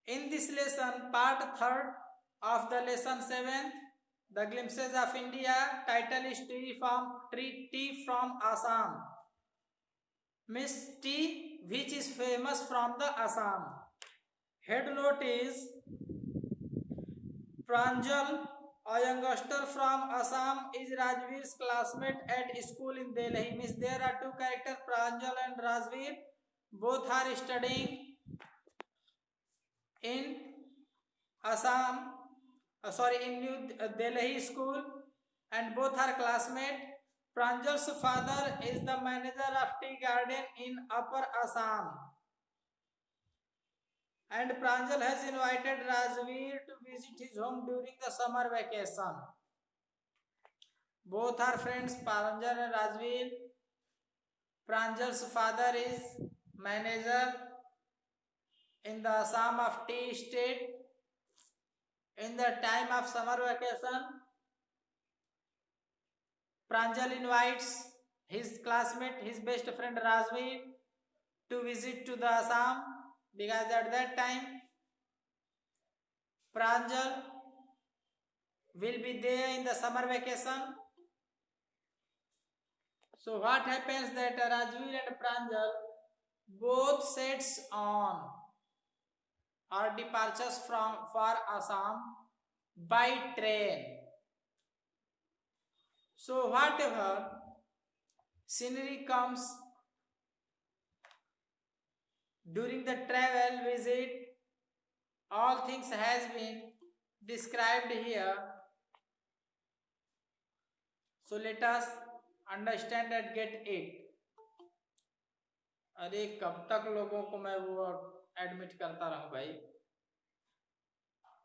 In this lesson, part 3rd of the lesson 7th, the glimpses of India, title is tea from Assam. Miss tea which is famous from the Assam. Head note is Pranjal, a youngster from Assam, is Rajveer's classmate at school in Delhi. Means there are two characters, Pranjal and Rajveer. Both are studying in Assam, in New Delhi school, and both are classmates. Pranjal's father is the manager of tea garden in Upper Assam, and Pranjal has invited Rajveer to visit his home during the summer vacation. Both are friends, Pranjal and Rajveer. Pranjal's father is manager in the Assam of tea state. In the time of summer vacation, Pranjal invites his classmate, his best friend Rajveer, to visit to the Assam, because at that time Pranjal will be there in the summer vacation. So what happens that Rajveer and Pranjal both sets on or departures for Assam by train. So whatever scenery comes during the travel visit, all things has been described here. So let us understand and get it. अरे कब तक लोगों को मैं वो admit करता रहूं भाई.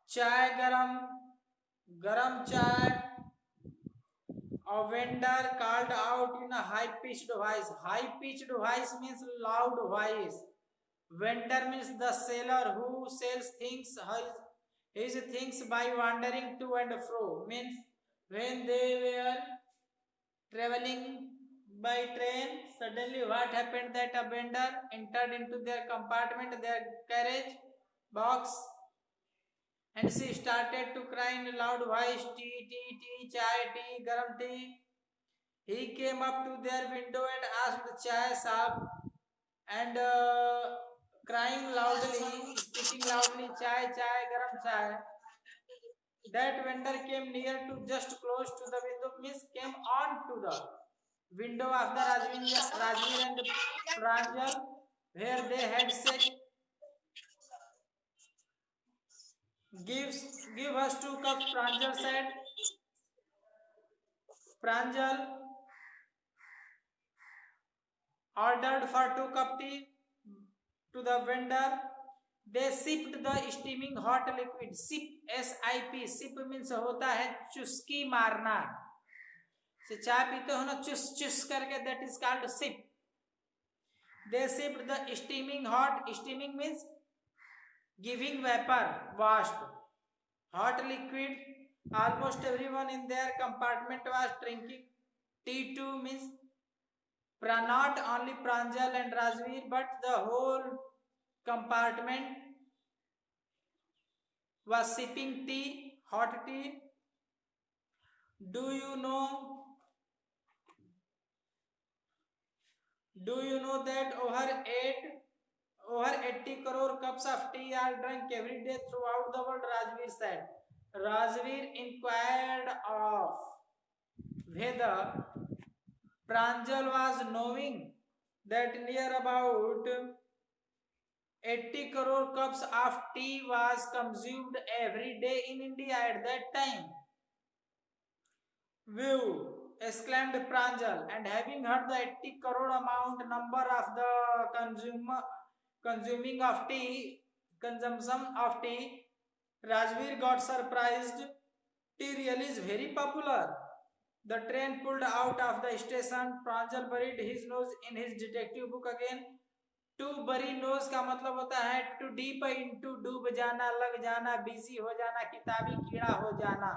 चाय गरम चाय. A vendor called out in a high-pitched voice. High-pitched voice means loud voice. Vendor means the seller who sells things, his things by wandering to and fro. Means when they were traveling by train, suddenly what happened that a vendor entered into their compartment, their carriage box, and she started to cry in a loud voice, tea, tea, tea, chai, tea, garam tea. He came up to their window and asked chai saab, and crying loudly, speaking loudly, chai, chai, garam chai. That vendor came near to just close to the window, means came on to the window of the Rajveer and Pranjal, where they had said, give us 2 cups, Pranjal said. Pranjal ordered for 2 cup tea to the vendor. They sipped the steaming hot liquid. Sip, S-I-P. Sip means होता है चुस्की मारना. से चाय पीते हो ना चुस चुस करके, that is called sip. They sipped the steaming hot. Steaming means giving vapor, wasp. Hot liquid. Almost everyone in their compartment was drinking tea too, means not only Pranjal and Rajveer, but the whole compartment was sipping tea, hot tea. Do you know that over 80 crore cups of tea are drunk every day throughout the world? Rajveer said. Rajveer inquired of whether Pranjal was knowing that near about 80 crore cups of tea was consumed every day in India at that time. View, exclaimed Pranjal, and having heard the 80 crore number of the consumption of tea, Rajveer got surprised. Tea really is very popular. The train pulled out of the station. Pranjal buried his nose in his detective book again. To bury nose का मतलब होता है to deep into, डूब जाना, लग जाना, busy हो जाना, किताबी कीड़ा हो जाना.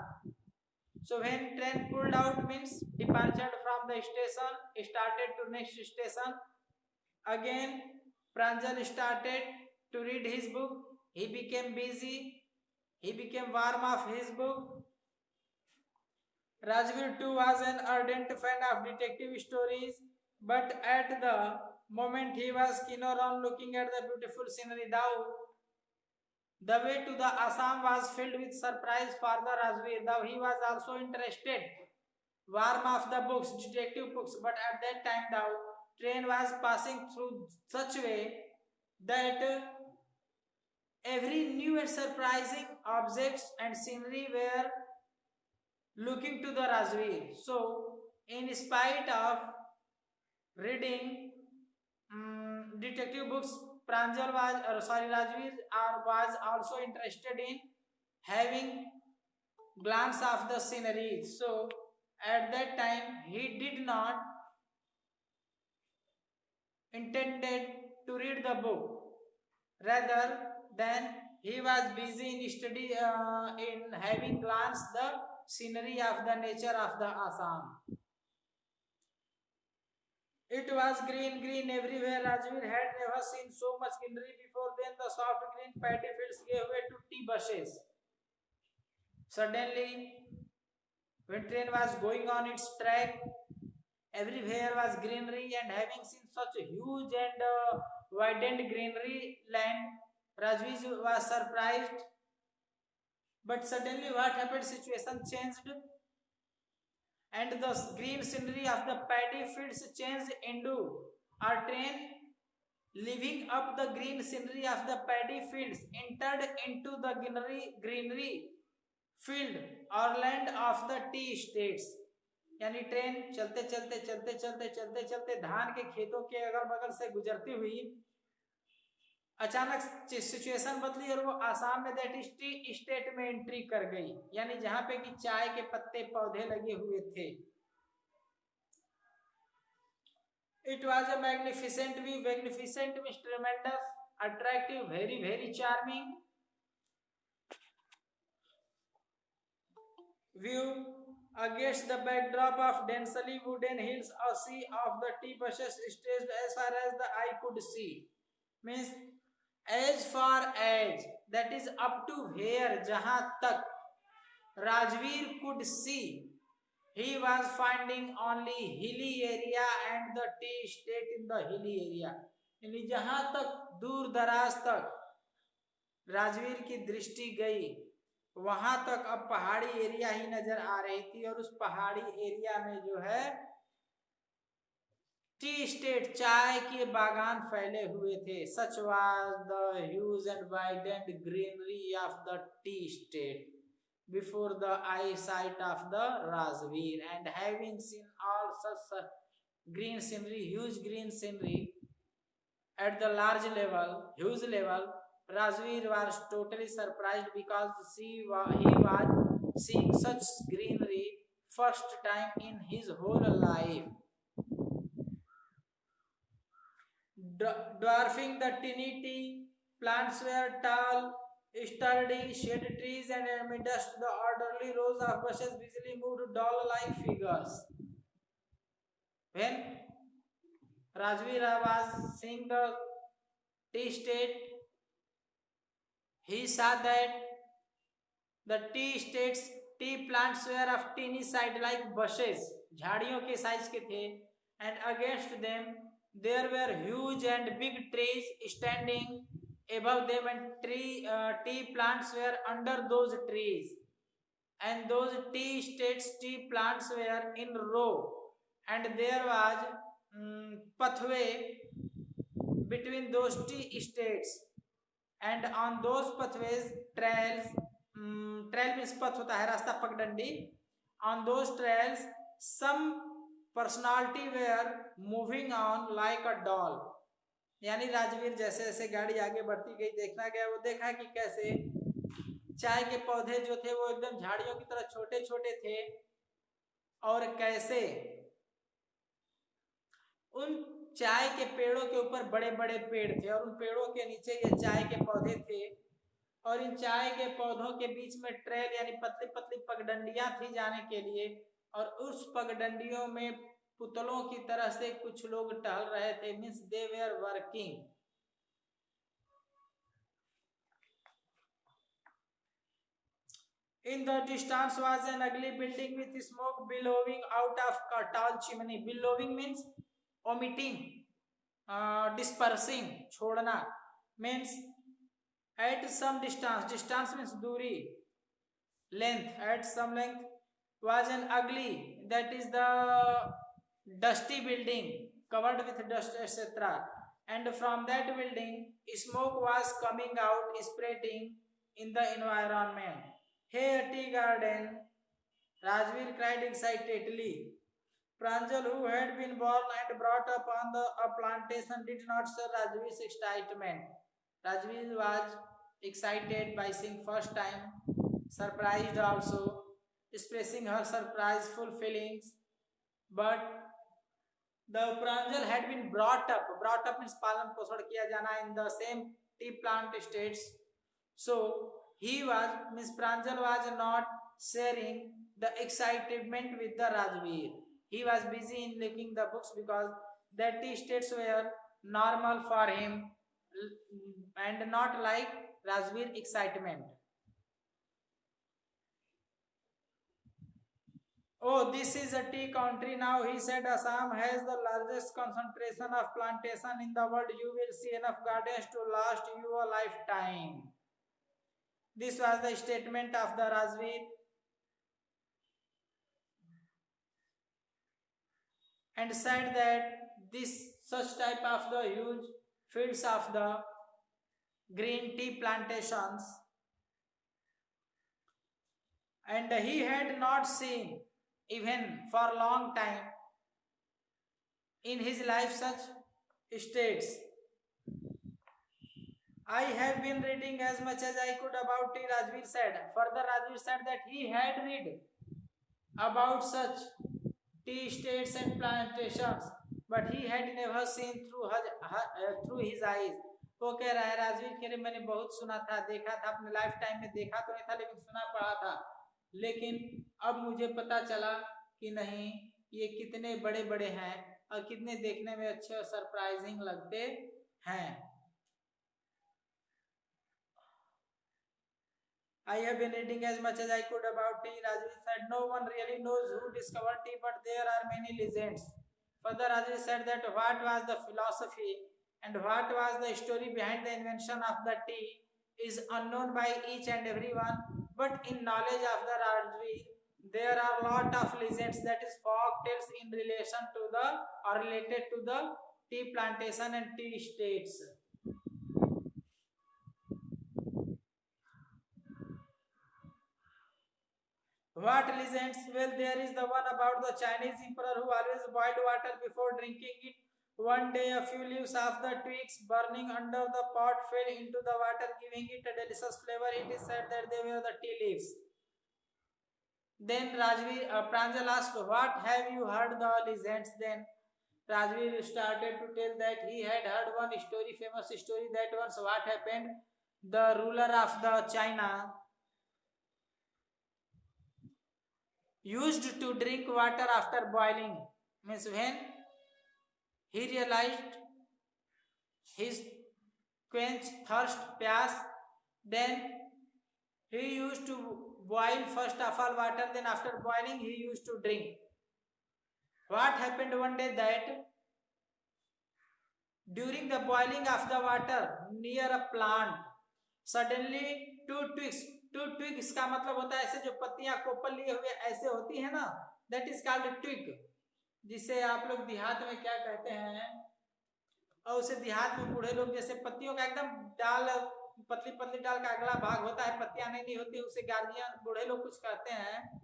So when train pulled out means departed from the station, started to next station. Again Pranjal started to read his book. He became busy. He became warm of his book. Rajveer too was an ardent fan of detective stories, but at the moment he was keener on looking at the beautiful scenery. The way to the Assam was filled with surprise for the Rajveer, though he was also interested. Warm of the books, detective books, but at that time the train was passing through such way that every new and surprising objects and scenery were looking to the Rajveer. So, in spite of reading detective books, Rajveer was also interested in having glance of the scenery. So, at that time, he did not intended to read the book. Rather than he was busy in study in having glance the scenery of the nature of the Assam. It was green everywhere. Rajveer had never seen so much greenery before. Then the soft green paddy fields gave way to tea bushes. Suddenly, when train was going on its track, everywhere was greenery, and having seen such a huge and widened greenery land, Rajveer was surprised. But suddenly, what happened? Situation changed, and the green scenery of the paddy fields changed into a train living up the green scenery of the paddy fields entered into the greenery field or land of the tea states. यानी train चलते चलते चलते चलते चलते चलते धान के खेतों के अगल बगल से गुजरती हुई अचानक सिचुएशन बदली और वो आसाम में दैट इज टी स्टेट में एंट्री कर गई, यानी जहां पे कि चाय के पत्ते पौधे लगे हुए थे. It was a magnificent view. Magnificent means ट्रेमेंडस, attractive, very very charming view. Against the backdrop of densely wooden hills, a sea of the tea bushes stretched as far as the eye could see. Means as far as, that is up to where, jahan tak Rajveer could see, he was finding only hilly area and the tea estate in the hilly area. यानी जहां तक दूर दराज तक राजवीर की दृष्टि गई वहां तक अब पहाड़ी एरिया ही नजर आ रही थी, और उस पहाड़ी एरिया में जो है टी स्टेट, चाय के बागान फैले हुए थे. Such was the huge and widened greenery of the tea state before the eyesight of the Rajveer, and having seen all such green scenery, huge green scenery at the huge level, Rajveer was totally surprised because he was seeing such greenery first time in his whole life. Dwarfing the tiny plants were tall, sturdy shade trees, and amidst the orderly rows of bushes busily moved doll-like figures. When Rajveer was seeing the tea state, he saw that the tea plants were of teeny size like bushes, झाड़ियों के size के थे, and against them there were huge and big trees standing above them, and tea plants were under those trees, and those tea plants were in row, and there was pathway between those tea estates, and on those pathways trails, trail means path होता है रास्ता, पगडंडी. On those trails some personality were moving on like a doll. यानी राजवीर जैसे जैसे गाड़ी आगे बढ़ती गई देखना गया, वो देखा कि कैसे चाय के पौधे जो थे वो एकदम झाड़ियों की तरह छोटे छोटे थे, और कैसे उन चाय के पेड़ों के ऊपर बड़े बड़े पेड़ थे, और उन पेड़ों के नीचे ये चाय के पौधे थे, और इन चाय के पौधों के बीच में ट्रेल यानी पतली पतली पगडंडियां थी जाने के लिए, और उस पगडंडियों में पुतलों की तरह से कुछ लोग टहल रहे थे. Means they were working. In the distance was an ugly building with smoke billowing out of a tall chimney. Billowing means omitting, dispersing, छोड़ना. Means at some distance. Distance means दूरी. Length. At some length was an ugly. That is the dusty building covered with dust, etc. And from that building, smoke was coming out, spreading in the environment. Hey, a tea garden, Rajveer cried excitedly. Pranjal, who had been born and brought up on a plantation, did not share Rajveer's excitement. Rajveer was excited by seeing first time, surprised also, expressing her surpriseful feelings. But the Pranjal had been brought up. Brought up means पालन पोषण किया जाना in the same tea plant states. So he was, Miss Pranjal was not sharing the excitement with the Rajveer. He was busy in looking the books because the tea states were normal for him and not like Rajveer excitement. Oh, this is a tea country now, he said. Assam has the largest concentration of plantation in the world. You will see enough gardens to last you a lifetime. This was the statement of the Rajveer. And said that this such type of the huge fields of the green tea plantations, and he had not seen even for a long time in his life such states. I have been reading as much as I could about tea, Rajveer said. Further, Rajveer said that he had read about such tea estates and plantations, but he had never seen through his eyes. वो कह रहा है, राजवीर कह रहे, मैंने बहुत सुना था, देखा था, अपने लाइफ टाइम में देखा तो नहीं था, लेकिन सुना पढ़ा था. लेकिन अब मुझे पता चला कि नहीं, ये कितने बड़े बड़े हैं और कितने देखने में अच्छे और सरप्राइजिंग लगते हैं. I have been reading as much as I could about tea. Rajveer said, no one really knows who discovered tea, but there are many legends. Further, Rajveer said that what was the philosophy and what was the story behind the invention of the tea is unknown by each and everyone. But in knowledge of the Rajveer, there are a lot of legends, that is folk tales in relation to the or related to the tea plantation and tea estates. What legends? Well, there is the one about the Chinese emperor who always boiled water before drinking it. One day, a few leaves of the twigs burning under the pot fell into the water, giving it a delicious flavor. It is said that they were the tea leaves. Then Pranjal asked, what have you heard the legends? Then Rajveer started to tell that he had heard one story, famous story, that once what happened, the ruler of the China used to drink water after boiling. Means when he realized his quench thirst, pyas, then he used to boil first of all water, then after boiling he used to drink. What happened one day that during the boiling of the water near a plant, suddenly two twigs का मतलब होता है ऐसे जो पत्तियां कोपल लिए हुए ऐसे होती है ना, that is called twig, जिसे आप लोग देहात में क्या कहते हैं, और उसे देहात में बूढ़े लोग जैसे पत्तियों का एकदम डाल, पतली पतली डाल का अगला भाग होता है, पत्तियां नहीं होती, उसे गार्जियन बूढ़े लोग कुछ कहते हैं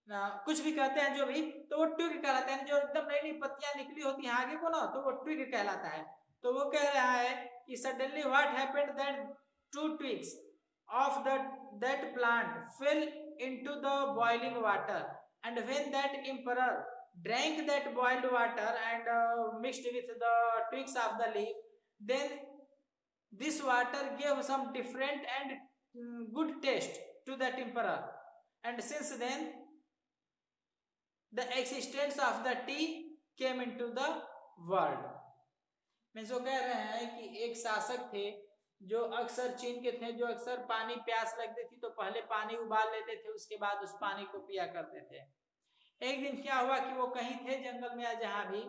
ना, कुछ भी कहते हैं जो भी, तो वो ट्विग कहलाता है. जो एकदम नई नई पत्तियां निकली होती हैं आगे को ना, तो वो ट्विग कहलाता है. तो वो कह रहा है कि suddenly what happened that two twigs of that plant fell into the boiling water, and when that emperor drank that boiled water and mixed with the twigs of the leaf, then this water gave some different and good taste to that emperor, and since then the existence of the tea came into the world. मैं जो कह रहे हैं कि एक शासक थे जो अक्सर चीन के थे, जो अक्सर पानी प्यास लगती थी तो पहले पानी उबाल लेते थे, उसके बाद उस पानी को पिया करते थे। एक दिन क्या हुआ कि वो कहीं थे जंगल में या जहां भी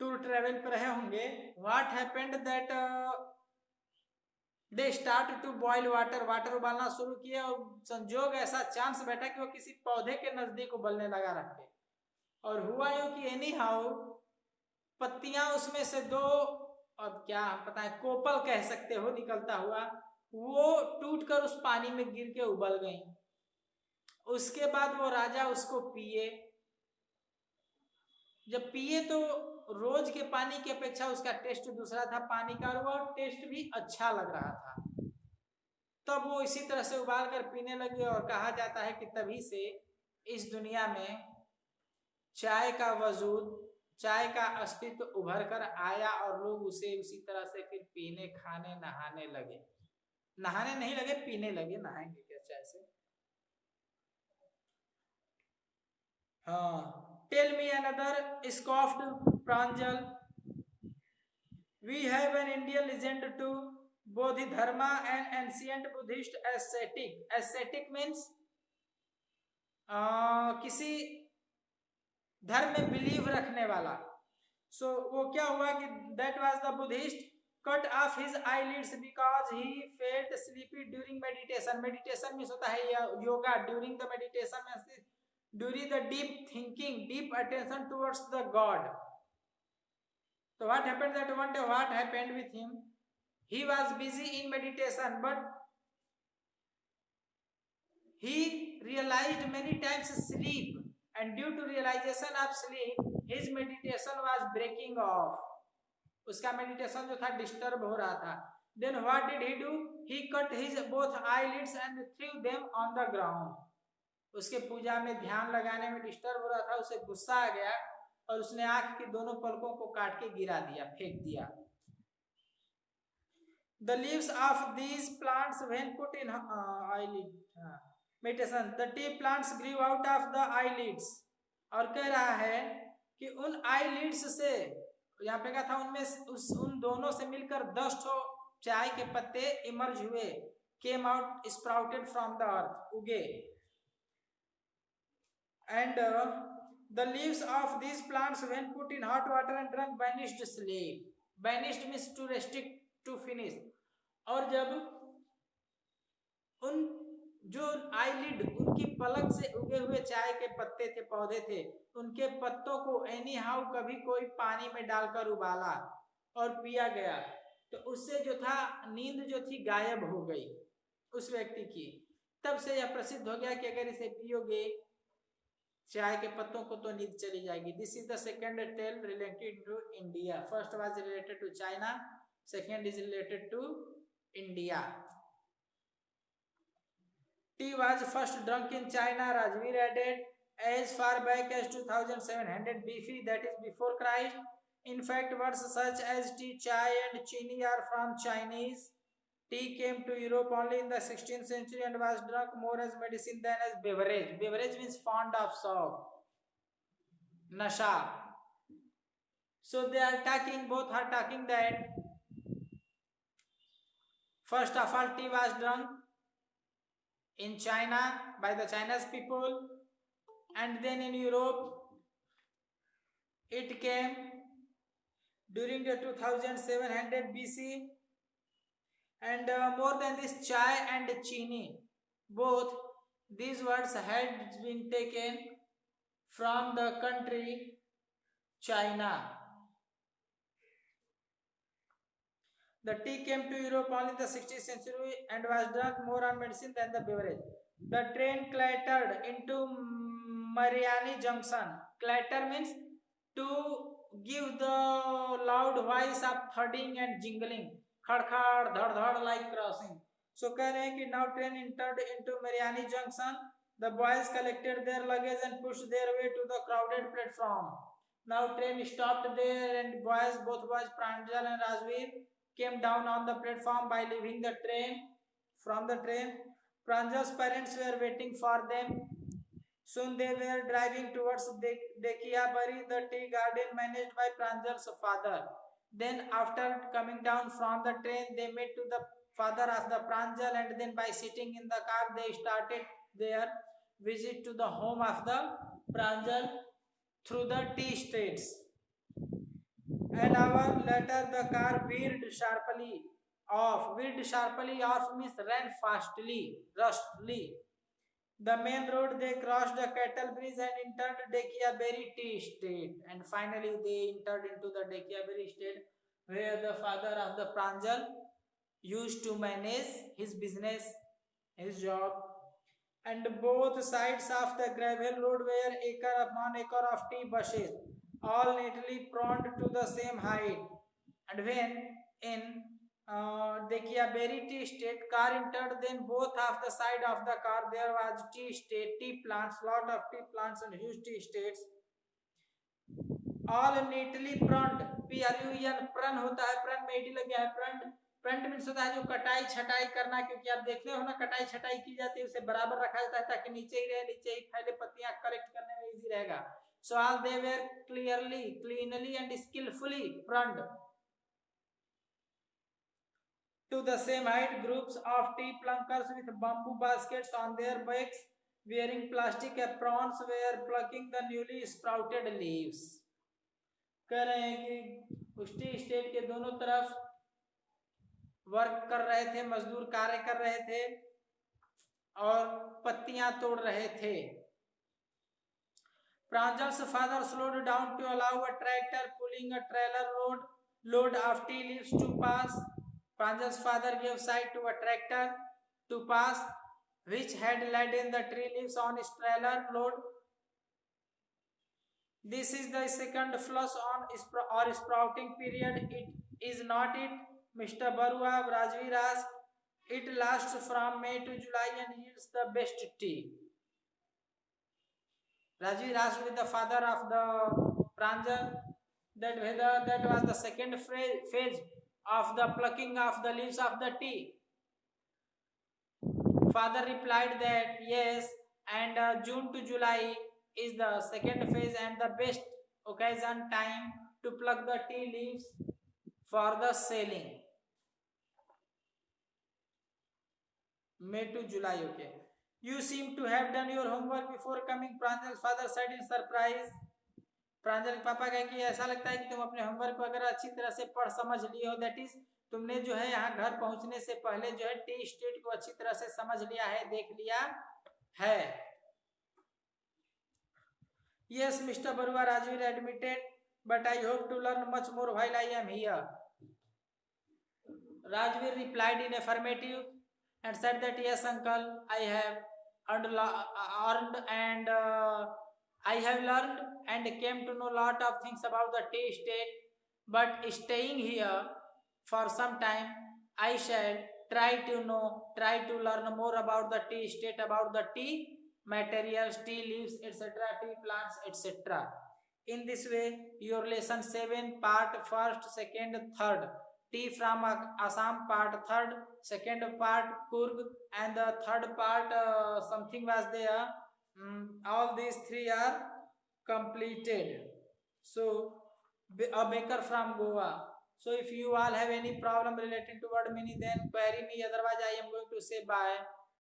टूर ट्रेवल पर रहे होंगे। What happened that they start to boil water, water उबालना शुरू किया और संजोग ऐसा चांस बैठा कि वो किसी पौधे के नजदीक उबलने लगा रख के। और हुआ यूं कि एनी हाउ पत्तियां उसमें से दो, अब क्या पता है, कोपल कह सकते हो, निकलता हुआ वो टूटकर उस पानी में गिर के उबल गई। उसके बाद वो राजा उसको पिए। जब पिए तो रोज के पानी की अपेक्षा उसका टेस्ट दूसरा था पानी का, और वो टेस्ट भी अच्छा लग रहा था। तब वो इसी तरह से उबाल कर पीने लगे। और कहा जाता है कि तभी से इस दुनिया में चाय का वजूद, चाय का अस्तित्व उभर कर आया और लोग उसे उसी तरह से फिर पीने, खाने, नहाने लगे। नहाने नहीं लगे, पीने लगे। नहाएंगे क्या चाय से? हाँ। टेल मी अनदर स्कॉफ्ड Pranjal. We have an Indian legend to Bodhidharma, an ancient Buddhist ascetic. Ascetic means किसी धर्म में बिलीव रखने वाला। सो वो क्या हुआ कि that was the Buddhist cut off his eyelids because he felt sleepy during meditation. Meditation means होता है yoga. During the meditation means during the deep thinking, deep attention towards the God. So what happened that one day, what happened with him? He was busy in meditation, but he realized many times sleep, and due to realization of sleep, his meditation was breaking off. उसका meditation जो था disturb हो रहा था। Then what did he do? He cut his both eyelids and threw them on the ground. उसके पूजा में ध्यान लगाने में डिस्टर्ब हो रहा था, उसे गुस्सा आ गया और उसने आंख की दोनों पलकों को काट के गिरा दिया, फेंक दिया। The leaves of these plants when put in eyelid meditation, the tea plants grew out of the eyelids. और कह रहा है कि उन eyelids से, यहाँ पे कहा था उनमें उन दोनों से मिलकर 10 चाय के पत्ते इमर्ज हुए, came out, sprouted from the earth, उगे। And the leaves of these plants when put in hot water and drunk vanished sleep. Vanished means to restrict, to finish. और जब उन जो आईलिड, उनकी पलक से उगे हुए चाय के पत्ते थे, पौधे थे, उनके पत्तों को एनी हाउ कभी कोई पानी में डालकर उबाला और पिया गया, तो उससे जो था नींद जो थी गायब हो गई उस व्यक्ति की। तब से यह प्रसिद्ध हो गया कि अगर इसे पियोगे चाय के पत्तों को तो नींद चली जाएगी। This is the second tale related to India. First was related to China, second is related to India. Tea was first drunk in China, Rajveer added, as far back as 2700 BC, that is before Christ. In fact, words such as tea, chai and chini are from Chinese. Tea came to Europe only in the 16th century and was drunk more as medicine than as beverage. Beverage means fond of song, nasha. So they are talking, both are talking that first of all tea was drunk in China by the Chinese people, and then in Europe it came during the 2700 BC. And more than this, chai and chini, both these words had been taken from the country China. The tea came to Europe only in the 16th century and was drunk more on medicine than the beverage. The train clattered into Mariani Junction. Clatter means to give the loud voice of thudding and jingling. Khad khad, dhad dhad, like crossing. So कह रहे हैं कि now train entered into Mariani Junction. The boys collected their luggage and pushed their way to the crowded platform. Now train stopped there and boys, both boys, Pranjal and Rajveer, came down on the platform by leaving the train. From the train, Pranjal's parents were waiting for them. Soon they were driving towards Dekiabari, the tea garden managed by Pranjal's father. Then after coming down from the train, they met to the father of the Pranjal, and then by sitting in the car, they started their visit to the home of the Pranjal through the tea states. An hour later, the car veered sharply off. Veered sharply off means ran fastly, rustly. The main road they crossed the cattle bridge and entered Dekiaberry tea estate. And finally, they entered into the Dekiaberry estate where the father of the Pranjal used to manage his business, his job. And both sides of the gravel road were acre upon acre of tea bushes, all neatly pruned to the same height. And when in Dekiaberry tea estate, car entered, then both of the side of the car there was tea estate, tea plants, lot of tea plants and huge tea estates, all neatly pruned. PRUN prun होता है, prun में ED लग गया है, pruned. Front means होता है जो कटाई छटाई करना, क्योंकि आप देखते हो ना कटाई छटाई की जाती है, उसे बराबर रखा जाता है ताकि नीचे ही रहे, नीचे ही फैले पत्तियां कलेक्ट करने में इजी रहेगा. So all they were cleanly and skillfully pruned to the same height. Groups of tea pluckers with bamboo baskets on their backs, wearing plastic aprons, were plucking the newly sprouted leaves. कह रहे हैं कि उस T state के दोनों तरफ work कर रहे थे, मजदूर कार्य कर रहे थे और पत्तियां तोड़ रहे थे. Pranjal's father slowed down to allow a tractor pulling a trailer load of tea leaves to pass. Pranjal's father gave sight to a tractor to pass, which had laden the tree leaves on its trailer load. This is the second flush on or sprouting period. It is not it, Mr. Barua, Rajveer asked. It lasts from May to July and yields the best tea. Rajveer asked with the father of the Pranjal that whether that was the second phase of the plucking of the leaves of the tea. Father replied that yes, and June to July is the second phase and the best occasion time to pluck the tea leaves for the selling. May to July, okay. You seem to have done your homework before coming, Pranjal's father said in surprise. प्रांजल के पापा कहे कि ऐसा लगता है कि तुम अपने होमवर्क वगैरह अच्छी तरह से पढ़ समझ लिए हो. दैट इज तुमने जो है यहाँ घर पहुंचने से पहले जो है टी स्टेट को अच्छी तरह से समझ लिया है, देख लिया है. Yes, Mr. Barua, Rajveer admitted, but I hope to learn much more while I am here. Rajveer replied in affirmative and said that yes, uncle, I have learned and came to know lot of things about the tea estate, but staying here for some time, I shall try to learn more about the tea estate, about the tea materials, tea leaves, etc., tea plants, etc. In this way, your lesson 7, part 1st, 2nd, 3rd, tea from Assam, part 3rd, 2nd part Kurg, and the 3rd part something was there. All these 3 are completed. So, a baker from Goa. So, if you all have any problem related to word meaning, then query me. Otherwise, I am going to say bye.